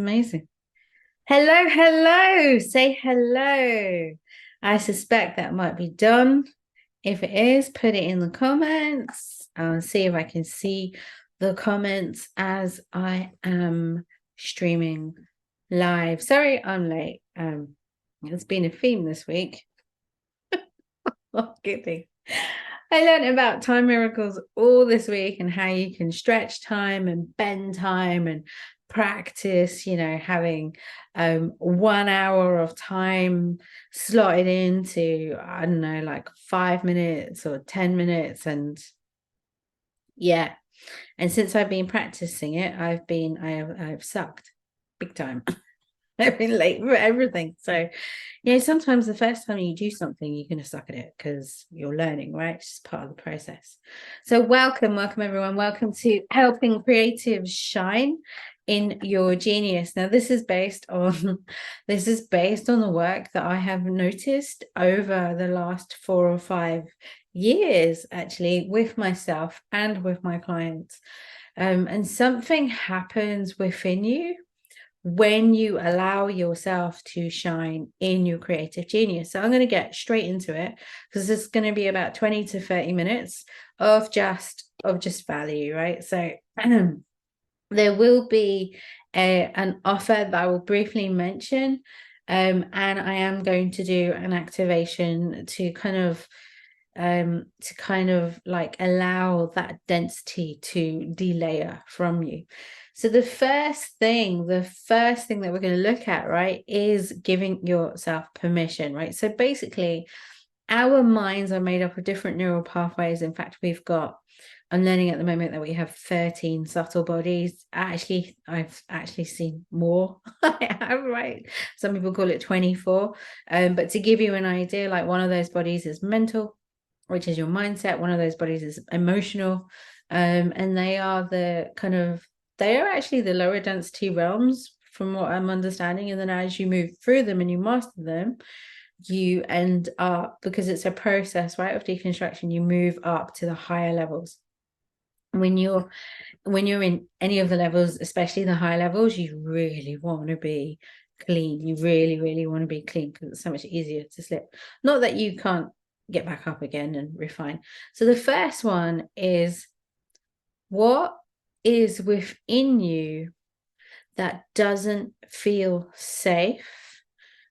Amazing. Hello, hello. Say hello. I suspect that might be done. If it is, put it in the comments. I'll see if I can see the comments as I am streaming live. Sorry, I'm late. It's been a theme this week. Not kidding. I learned about time miracles all this week and how you can stretch time and bend time and practice, having 1 hour of time slotted into, I don't know, like 5 minutes or 10 minutes. And yeah. And since I've been practicing it, I've sucked big time. I've been late for everything. So, sometimes the first time you do something, you're going to suck at it because you're learning, right? It's just part of the process. So, welcome everyone. Welcome to Helping Creatives Shine in Your Genius. Now, this is based on the work that I have noticed over the last 4 or 5 years, actually, with myself and with my clients. And something happens within you when you allow yourself to shine in your creative genius. So I'm going to get straight into it because this is going to be about 20 to 30 minutes of just value, right? So there will be an offer that I will briefly mention, and I am going to do an activation to kind of like allow that density to delayer from you. So the first thing that we're going to look at, right, is giving yourself permission, right? So basically, our minds are made up of different neural pathways. In fact, I'm learning at the moment that we have 13 subtle bodies. Actually, I've actually seen more. I have, right? Some people call it 24. But to give you an idea, like one of those bodies is mental, which is your mindset. One of those bodies is emotional. And they are actually the lower density realms from what I'm understanding. And then as you move through them and you master them, you end up, because it's a process, right, of deconstruction, you move up to the higher levels. When you're in any of the levels, especially the high levels, you really want to be clean. You really, really want to be clean because it's so much easier to slip. Not that you can't get back up again and refine. So the first one is, what is within you that doesn't feel safe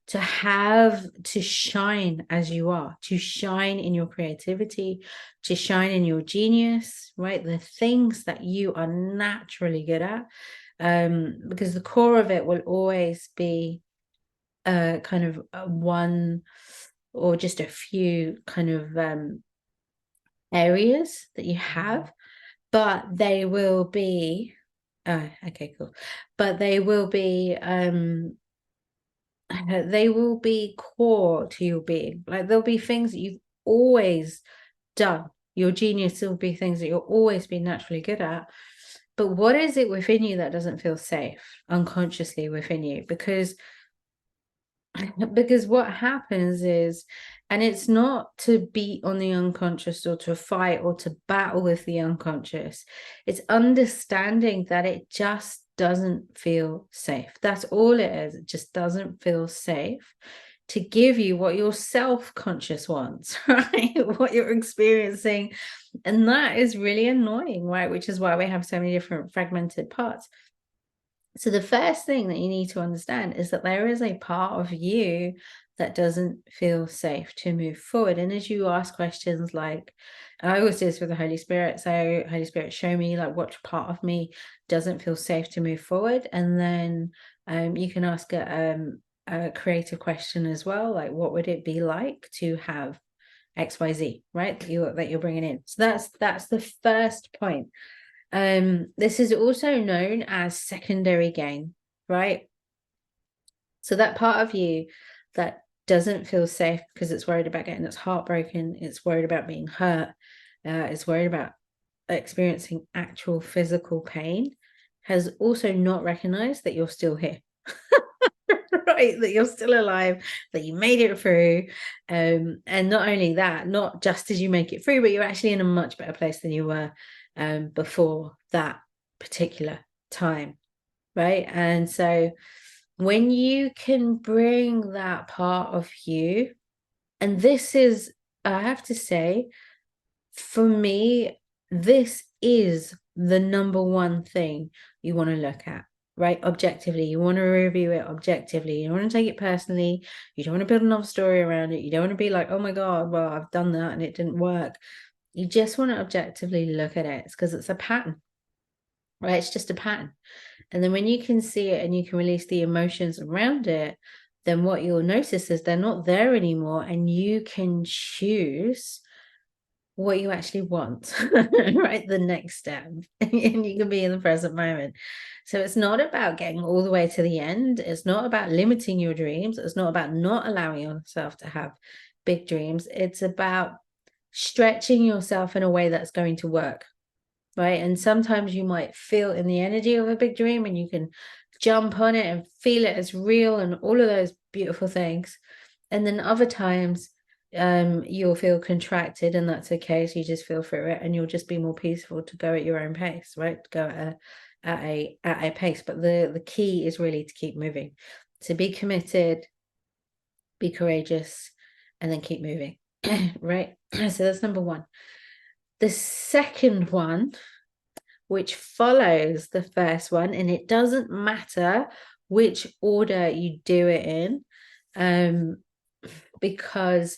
to have to shine as you are, to shine in your creativity, to shine in your genius, right? The things that you are naturally good at, because the core of it will always be kind of one or just a few kind of areas that you have, but they will be okay, cool. But they will be core to your being. Like there'll be things that you've always done. Your genius will be things that you'll always be naturally good at. But what is it within you that doesn't feel safe unconsciously within you? Because what happens is, and it's not to beat on the unconscious or to fight or to battle with the unconscious, it's understanding that it just doesn't feel safe. That's all it is. It just doesn't feel safe to give you what your self-conscious wants, right? What you're experiencing. And that is really annoying, right? Which is why we have so many different fragmented parts. So the first thing that you need to understand is that there is a part of you that doesn't feel safe to move forward. And as you ask questions like, I always do this with the Holy Spirit. So Holy Spirit, show me like what part of me doesn't feel safe to move forward. And then you can ask a creative question as well. Like, what would it be like to have XYZ, right? That you're bringing in. So that's the first point. This is also known as secondary gain, right? So that part of you that doesn't feel safe because it's worried about getting its heart broken, it's worried about being hurt, it's worried about experiencing actual physical pain, has also not recognized that you're still here. Right, that you're still alive, that you made it through, and not only that, not just as you make it through, but you're actually in a much better place than you were before that particular time, right? And so when you can bring that part of you, and this is, I have to say, for me, this is the number one thing you want to look at, right? Objectively, you want to review it objectively. You don't want to take it personally. You don't want to build another story around it. You don't want to be like, oh my God, well, I've done that and it didn't work. You just want to objectively look at it. It's because it's a pattern, right? It's just a pattern. And then when you can see it and you can release the emotions around it, then what you'll notice is they're not there anymore, and you can choose what you actually want, right? The next step, and you can be in the present moment. So it's not about getting all the way to the end. It's not about limiting your dreams. It's not about not allowing yourself to have big dreams. It's about stretching yourself in a way that's going to work, right? And sometimes you might feel in the energy of a big dream and you can jump on it and feel it as real and all of those beautiful things. And then other times you'll feel contracted, and that's okay. So you just feel through it and you'll just be more peaceful to go at your own pace, right? Go at a pace. But the key is really to keep moving, to be committed, be courageous, and then keep moving. Right? So that's number one. The second one, which follows the first one, and it doesn't matter which order you do it in, because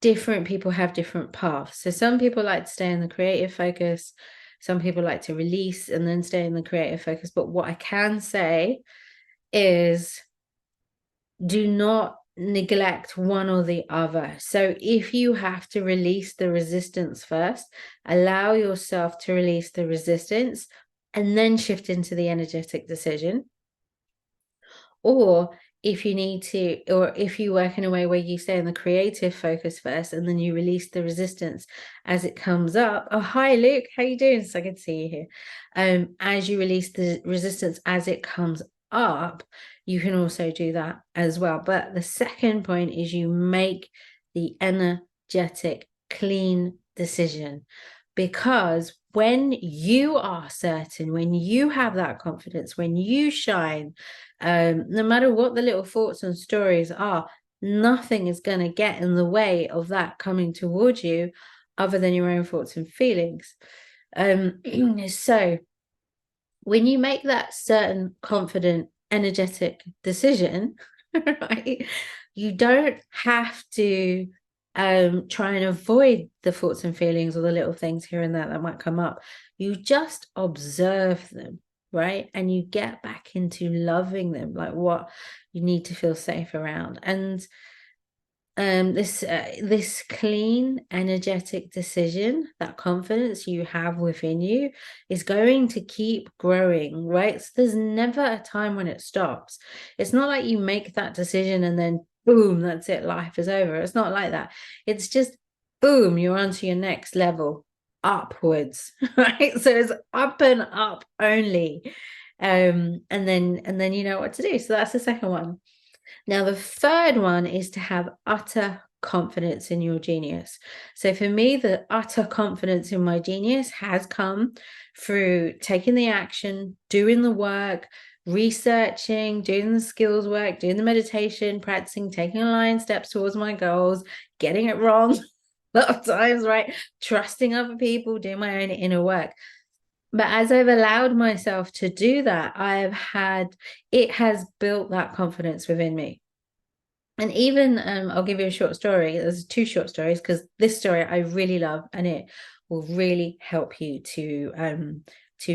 different people have different paths. So some people like to stay in the creative focus, some people like to release and then stay in the creative focus. But what I can say is, do not neglect one or the other. So if you have to release the resistance first, allow yourself to release the resistance and then shift into the energetic decision. Or if you need to, or if you work in a way where you stay in the creative focus first and then you release the resistance as it comes up. Oh, hi Luke, how you doing? So I can see you here. As you release the resistance as it comes up, you can also do that as well. But the second point is you make the energetic, clean decision, because when you are certain, when you have that confidence, when you shine, no matter what the little thoughts and stories are, nothing is going to get in the way of that coming towards you other than your own thoughts and feelings. So when you make that certain, confident, energetic decision, right, you don't have to try and avoid the thoughts and feelings or the little things here and there that might come up. You just observe them, right? And you get back into loving them, like what you need to feel safe around. And this clean, energetic decision, that confidence you have within you, is going to keep growing, right? So there's never a time when it stops. It's not like you make that decision and then boom, that's it, life is over. It's not like that. It's just boom, you're on to your next level, upwards, right? So it's up and up only. And then you know what to do. So that's the second one. Now, the third one is to have utter confidence in your genius. So for me, the utter confidence in my genius has come through taking the action, doing the work, researching, doing the skills work, doing the meditation, practicing, taking aligned steps towards my goals, getting it wrong a lot of times, right? Trusting other people, doing my own inner work. But as I've allowed myself to do that, it has built that confidence within me. And even I'll give you a short story. There's two short stories, because this story I really love, and it will really help you to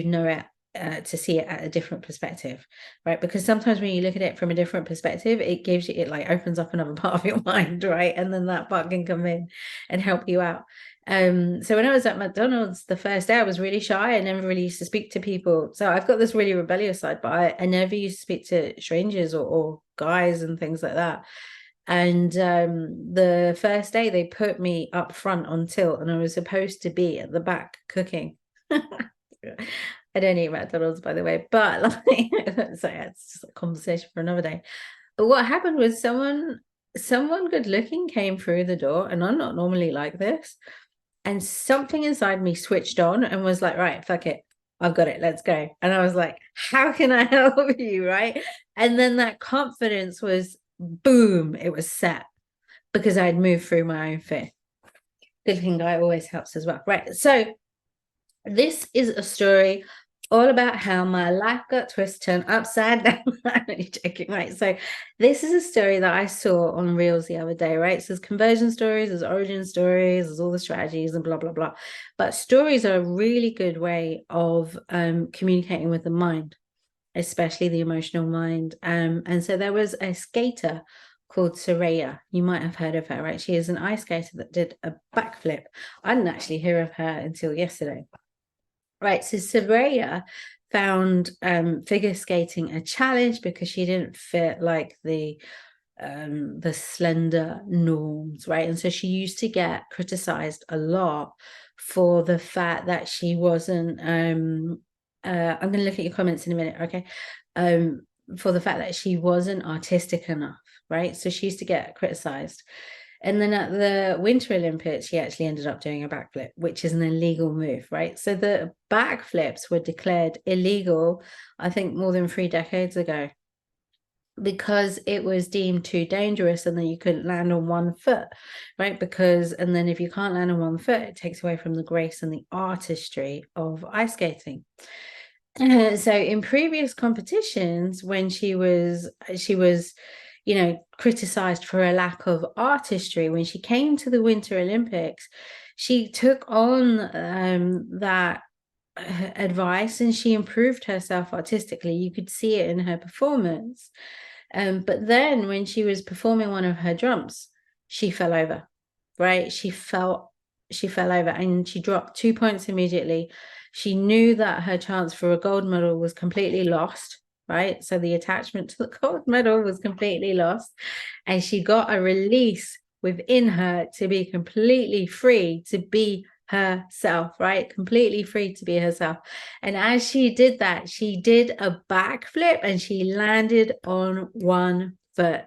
know it, to see it at a different perspective, right? Because sometimes when you look at it from a different perspective, it like opens up another part of your mind, right? And then that part can come in and help you out. So when I was at McDonald's the first day, I was really shy. I never really used to speak to people. So I've got this really rebellious side, but I never used to speak to strangers or guys and things like that. And the first day they put me up front on tilt, and I was supposed to be at the back cooking. I don't eat McDonald's, by the way, but like, so yeah, it's just a conversation for another day. But what happened was someone good looking came through the door, and I'm not normally like this. And something inside me switched on and was like, right, fuck it. I've got it, let's go. And I was like, how can I help you? Right. And then that confidence was boom, it was set because I'd moved through my own fear. Good thing guy always helps as well. Right. So this is a story all about how my life got twisted, turned upside down. I'm only joking, right? So this is a story that I saw on Reels the other day, right? So there's conversion stories, there's origin stories, there's all the strategies and blah, blah, blah. But stories are a really good way of communicating with the mind, especially the emotional mind. And so there was a skater called Soraya. You might have heard of her, right? She is an ice skater that did a backflip. I didn't actually hear of her until yesterday. Right, so Soraya found figure skating a challenge because she didn't fit like the slender norms, right? And so she used to get criticized a lot for the fact that she wasn't I'm going to look at your comments in a minute, okay? For the fact that she wasn't artistic enough, right? So she used to get criticized. And then at the Winter Olympics, she actually ended up doing a backflip, which is an illegal move, right? So the backflips were declared illegal, I think, more than 3 decades ago, because it was deemed too dangerous and then you couldn't land on one foot, right? And then if you can't land on one foot, it takes away from the grace and the artistry of ice skating. So in previous competitions, when she was criticized for a lack of artistry, when she came to the Winter Olympics, she took on that advice and she improved herself artistically. You could see it in her performance. But then when she was performing one of her jumps, she fell over, right? She fell over and she dropped 2 points immediately. She knew that her chance for a gold medal was completely lost, right? So the attachment to the gold medal was completely lost. And she got a release within her to be completely free to be herself, right? Completely free to be herself. And as she did that, she did a backflip and she landed on one foot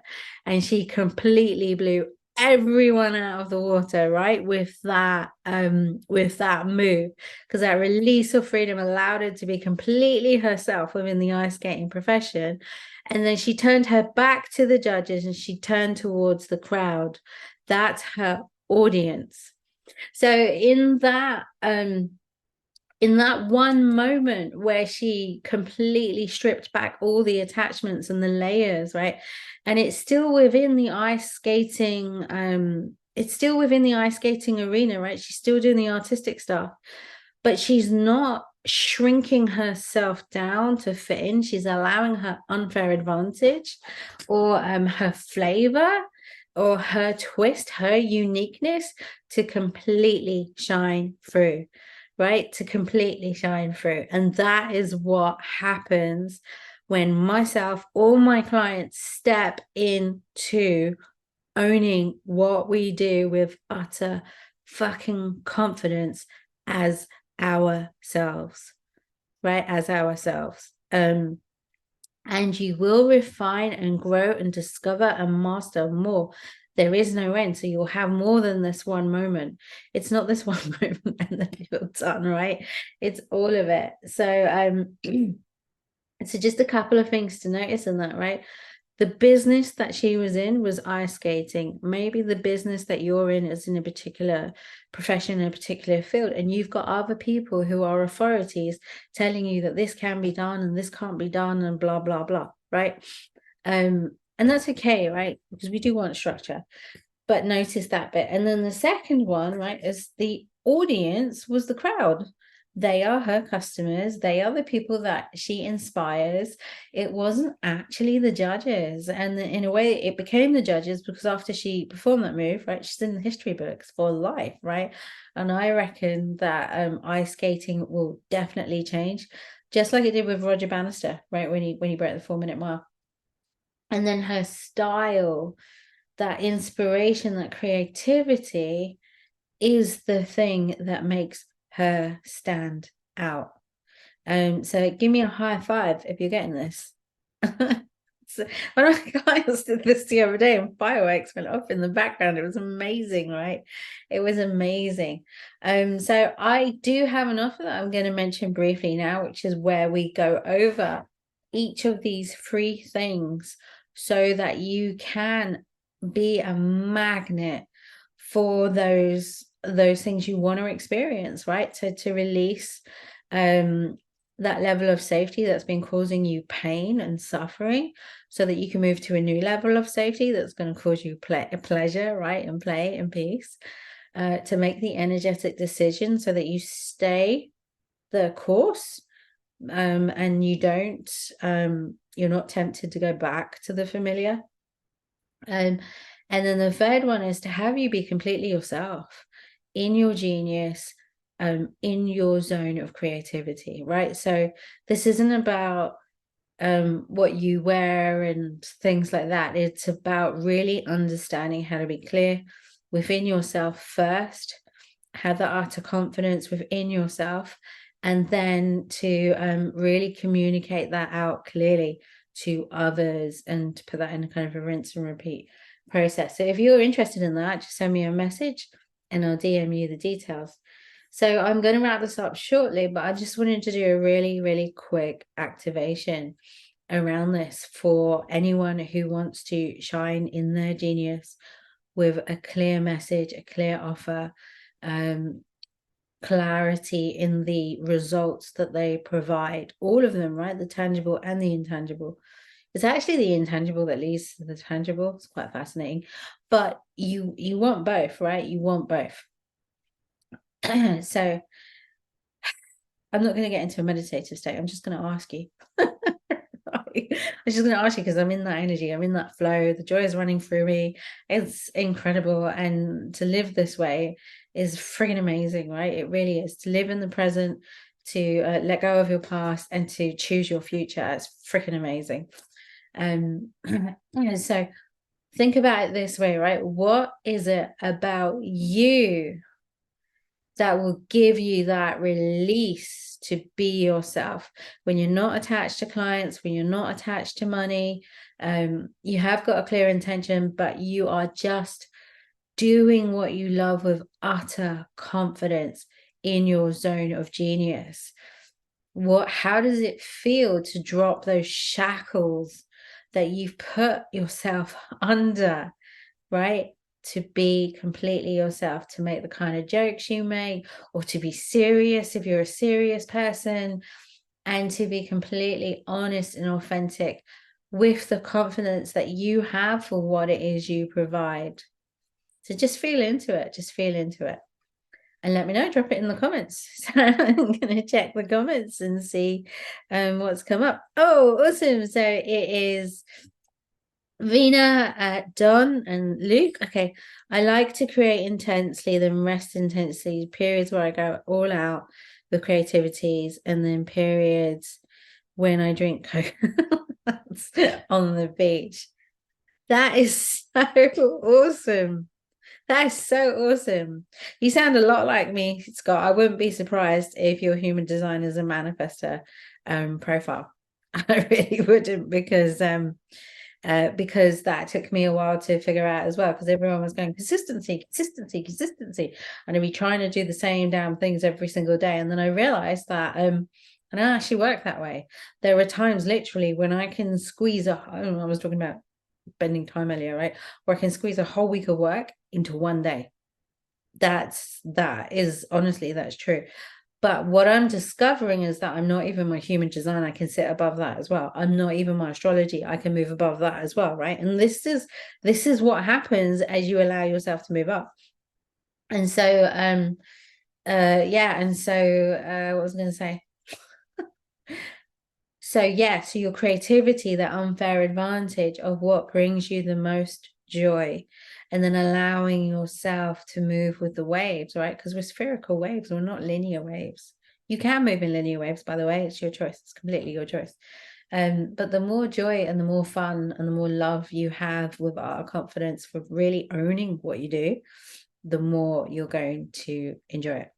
and she completely blew everyone out of the water, right? With that move, because that release of freedom allowed her to be completely herself within the ice skating profession. And then she turned her back to the judges and she turned towards the crowd. That's her audience. So in that one moment where she completely stripped back all the attachments and the layers, right? And it's still within the ice skating, arena, right? She's still doing the artistic stuff, but she's not shrinking herself down to fit in. She's allowing her unfair advantage or her flavor or her twist, her uniqueness to completely shine through, right? To completely shine through. And that is what happens when myself or my clients step into owning what we do with utter fucking confidence as ourselves, right? As ourselves. And you will refine and grow and discover and master more. There is no end. So you'll have more than this one moment. It's not this one moment and then you're done, right? It's all of it. So so just a couple of things to notice in that, right? The business that she was in was ice skating. Maybe the business that you're in is in a particular profession, in a particular field, and you've got other people who are authorities telling you that this can be done and this can't be done and blah, blah, blah, right? And that's okay, right? Because we do want structure, but notice that bit. And then the second one, right, is the audience was the crowd. They are her customers. They are the people that she inspires. It wasn't actually the judges. And in a way, it became the judges because after she performed that move, right, she's in the history books for life, right? And I reckon that ice skating will definitely change, just like it did with Roger Bannister, right, when he broke the 4-minute mile. And then her style, that inspiration, that creativity is the thing that makes her stand out. So give me a high five if you're getting this. So one of my clients did this the other day and fireworks went off in the background. It was amazing, right? It was amazing. So I do have an offer that I'm going to mention briefly now, which is where we go over each of these 3 things so that you can be a magnet for those things you want to experience, right? So to release that level of safety that's been causing you pain and suffering, so that you can move to a new level of safety that's going to cause you pleasure, right? And play and peace, to make the energetic decision so that you stay the course, and you don't, you're not tempted to go back to the familiar. And then the third one is to have you be completely yourself in your genius, in your zone of creativity, right? So this isn't about what you wear and things like that. It's about really understanding how to be clear within yourself first, have that utter confidence within yourself, and then to really communicate that out clearly to others and to put that in a kind of a rinse and repeat process. So if you're interested in that, just send me a message and I'll DM you the details. So I'm going to wrap this up shortly, but I just wanted to do a really, really quick activation around this for anyone who wants to shine in their genius with a clear message, a clear offer, clarity in the results that they provide, all of them, right? The tangible and the intangible. It's actually the intangible that leads to the tangible. It's quite fascinating, but you want both, right? You want both. So I'm not going to get into a meditative state. I'm just going to ask you. I'm just going to ask you because I'm in that energy. I'm in that flow. The joy is running through me. It's incredible. And to live this way is friggin' amazing, right? It really is. To live in the present, to let go of your past, and to choose your future. It's freaking amazing. So think about it this way, right? What is it about you that will give you that release to be yourself when you're not attached to clients, when you're not attached to money? You have got a clear intention, but you are just doing what you love with utter confidence in your zone of genius. How does it feel to drop those shackles that you've put yourself under, right? To be completely yourself, to make the kind of jokes you make, or to be serious if you're a serious person, and to be completely honest and authentic with the confidence that you have for what it is you provide. So just feel into it, and let me know, drop it in the comments. So I'm going to check the comments and see what's come up. Oh, awesome. So it is Vina, Don, and Luke. Okay, I like to create intensely, then rest intensely. Periods where I go all out with creativities, and then periods when I drink coconuts on the beach. That is so awesome. That is so awesome. You sound a lot like me, Scott. I wouldn't be surprised if your human design is a manifester profile. I really wouldn't, because that took me a while to figure out as well, because everyone was going consistency, and I'd be trying to do the same damn things every single day. And then I realized that I don't actually work that way. There are times literally when I can squeeze I was talking about spending time earlier, right? Where I can squeeze a whole week of work into one day. That is honestly, that's true. But what I'm discovering is that I'm not even my human design. I can sit above that as well. I'm not even my astrology. I can move above that as well, right? And this is what happens as you allow yourself to move up. And so yeah, and so what was I going to say? So yeah, so your creativity, that unfair advantage of what brings you the most joy, and then allowing yourself to move with the waves, right? Because we're spherical waves, we're not linear waves. You can move in linear waves, by the way. It's your choice. It's completely your choice. But the more joy and the more fun and the more love you have with our confidence for really owning what you do, the more you're going to enjoy it.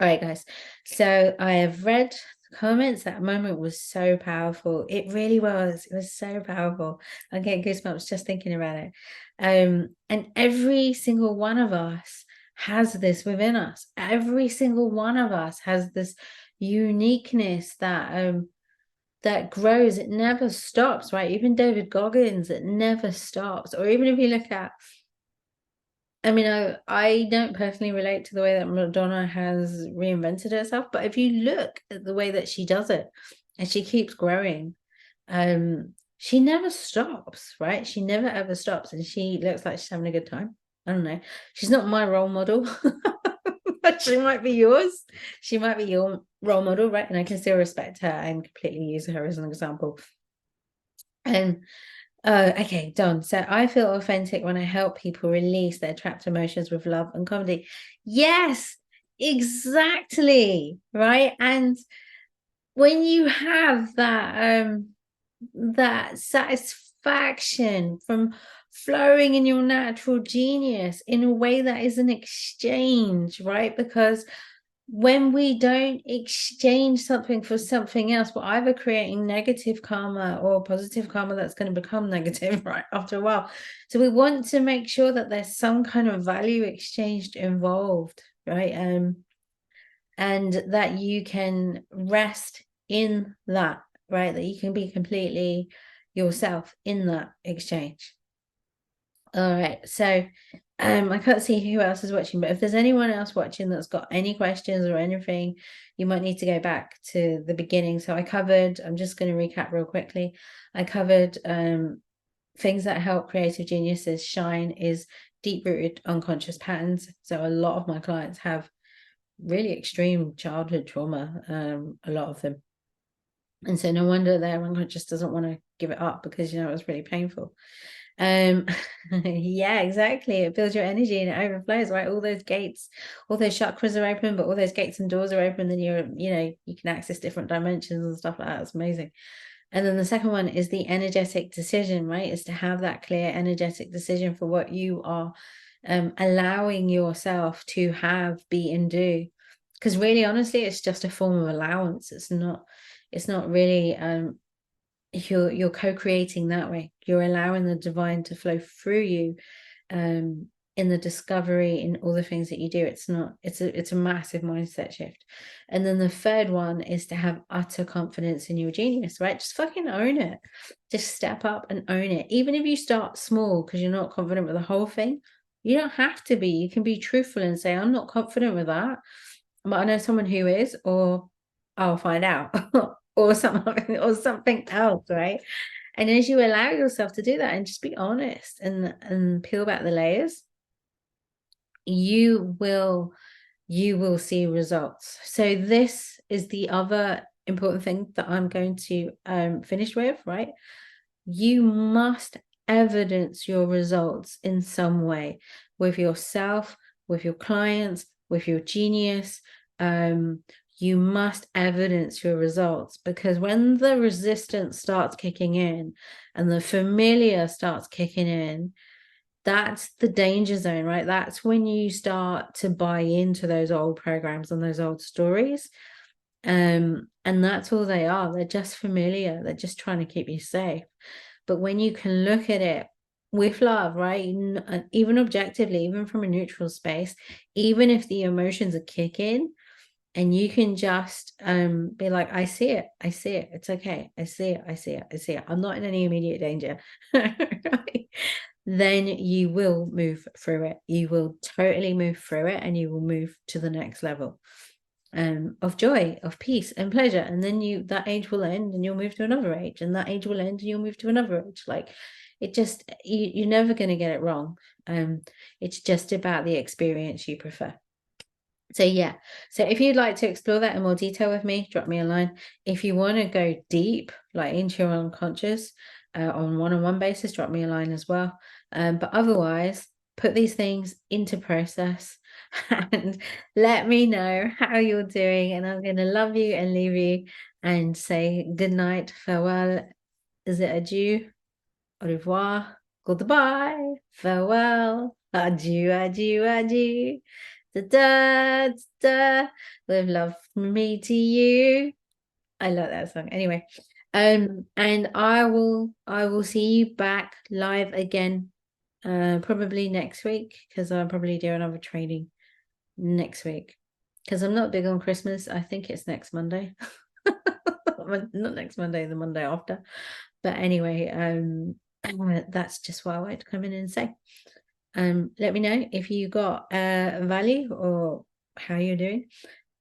All right, guys. So I have read comments, that moment was so powerful. It really was. It was so powerful. I get goosebumps just thinking about it. And every single one of us has this within us. Every single one of us has this uniqueness that grows. It never stops, right? Even David Goggins, it never stops. Or even if you look at, I mean, I don't personally relate to the way that Madonna has reinvented herself, but if you look at the way that she does it and she keeps growing, she never stops, right? She never ever stops, and she looks like she's having a good time. I don't know. She's not my role model, but she might be yours. She might be your role model, right? And I can still respect her and completely use her as an example. And okay, done. So I feel authentic when I help people release their trapped emotions with love and comedy. Yes, exactly. Right. And when you have that satisfaction from flowing in your natural genius in a way that is an exchange, right? Because when we don't exchange something for something else, we're either creating negative karma or positive karma that's going to become negative, right, after a while. So we want to make sure that there's some kind of value exchanged involved, right? And that you can rest in that, right? That you can be completely yourself in that exchange. All right, so I can't see who else is watching, but if there's anyone else watching that's got any questions or anything, you might need to go back to the beginning. So I'm just going to recap real quickly. I covered things that help creative geniuses shine is deep-rooted unconscious patterns. So a lot of my clients have really extreme childhood trauma, a lot of them. And so no wonder their unconscious doesn't want to give it up, because, it was really painful. Yeah, exactly. It builds your energy and it overflows, right? All those gates, all those chakras are open, but all those gates and doors are open, then you can access different dimensions and stuff like that. It's amazing. And then the second one is the energetic decision, right? Is to have that clear energetic decision for what you are allowing yourself to have, be, and do. Because really, honestly, it's just a form of allowance. It's not really you're co-creating that way. You're allowing the divine to flow through you in the discovery, in all the things that you do. It's a massive mindset shift. And then the third one is to have utter confidence in your genius, right? Just fucking own it. Just step up and own it. Even if you start small because you're not confident with the whole thing, you don't have to be. You can be truthful and say, I'm not confident with that, but I know someone who is, or I'll find out. Or something else, right? And as you allow yourself to do that and just be honest and peel back the layers, you will see results. So this is the other important thing that I'm going to finish with, right? You must evidence your results in some way, with yourself, with your clients, with your genius. You must evidence your results, because when the resistance starts kicking in and the familiar starts kicking in, that's the danger zone, right? That's when you start to buy into those old programs and those old stories. And that's all they are. They're just familiar. They're just trying to keep you safe. But when you can look at it with love, right? Even objectively, even from a neutral space, even if the emotions are kicking, and you can just be like, I see it, it's okay, I see it, I'm not in any immediate danger. Right? Then you will move through it. You will totally move through it, and you will move to the next level of joy, of peace and pleasure. And then that age will end and you'll move to another age, and that age will end and you'll move to another age. Like, it just, you're never going to get it wrong. It's just about the experience you prefer. So yeah, so if you'd like to explore that in more detail with me, drop me a line. If you want to go deep, like into your unconscious, on one-on-one basis, drop me a line as well. But otherwise, put these things into process and let me know how you're doing. And I'm going to love you and leave you and say good night, farewell. Is it adieu, au revoir, goodbye, farewell, adieu, adieu, adieu. Da, da, da, with love from me to you. I love that song. Anyway, and I will see you back live again, probably next week, because I'll probably do another training next week. Because I'm not big on Christmas. I think it's next Monday. Not next Monday, the Monday after. But anyway, that's just what I wanted to come in and say. Let me know if you got value or how you're doing.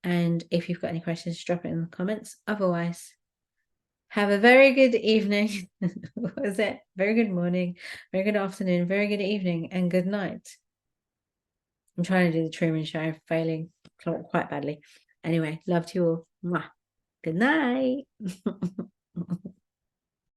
And if you've got any questions, drop it in the comments. Otherwise, have a very good evening. What was it? Very good morning, very good afternoon, very good evening, and good night. I'm trying to do the Truman Show, failing quite badly. Anyway, love to you all. Mwah. Good night.